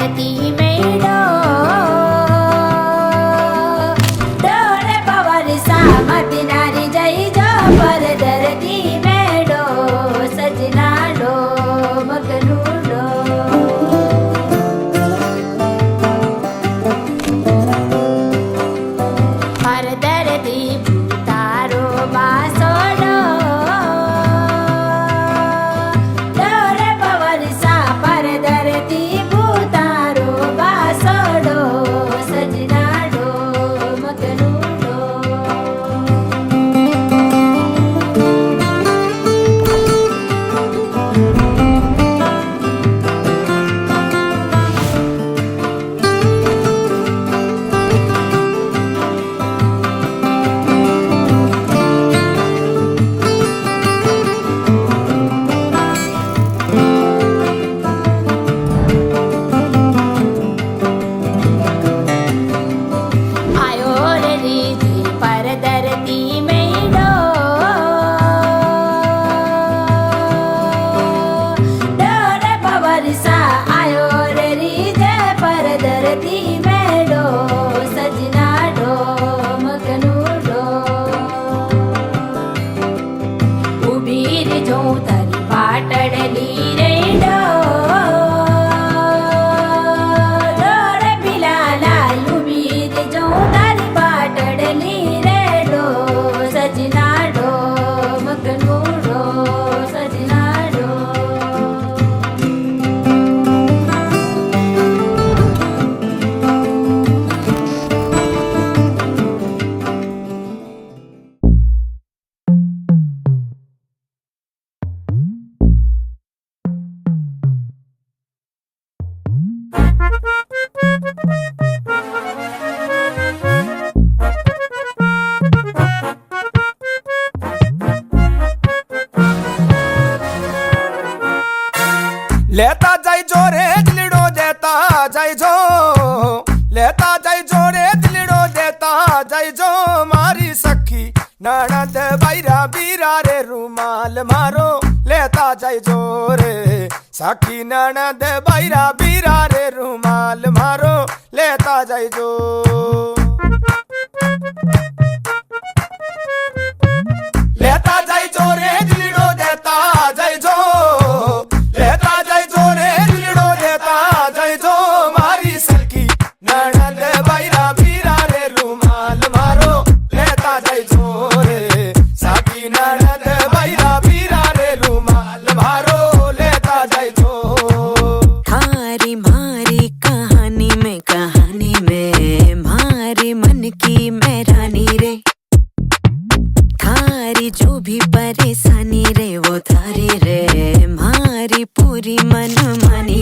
धरती मेडो डोरे पवर सामत नारी जय जो पर धरती मेडो सजना डो मगनू डो पर धरती तारो बासोडो डोरे पवर सा पर धरती भूतारो बासोडो सजना डो मगनू डो आयो रे रीति पर धरती मेडो डोरे पवर सा आयो रे रीते पर धरती मेडो सजना डो मगनू डो उभी रे जो तरी पाटड़ली रे डो डोरे बिलाला उभी रे जो तरी पाटड़ली रे डो सजना डो मगनू डो सजना डो लेता जाई जो रे दिलड़ो देता जाई जो लेता जाई जो रे दिलड़ो देता जाई जो मारी सखी ननद बैरा बीरा रे रुमाल मारो लेता जाई जो रे सखी ननद बैरा बीरा रे रुमाल मारो लेता जाई जो लेता जाई जो रे दिलड़ो देता जाई जो लेता जाई जो रे दिलड़ो देता जाई जो मारी सखी ननद बैरा बीरा रे रुमाल मारो लेता जाई जो रे सखी ननद बैरा बीरा रे रुमाल मारो लेता जाई जो थारी मारी कहानी में मारे मन की मैं रानी रे थारी जो भी परेशानी रे वो थारी रे मारी पूरी मन मानी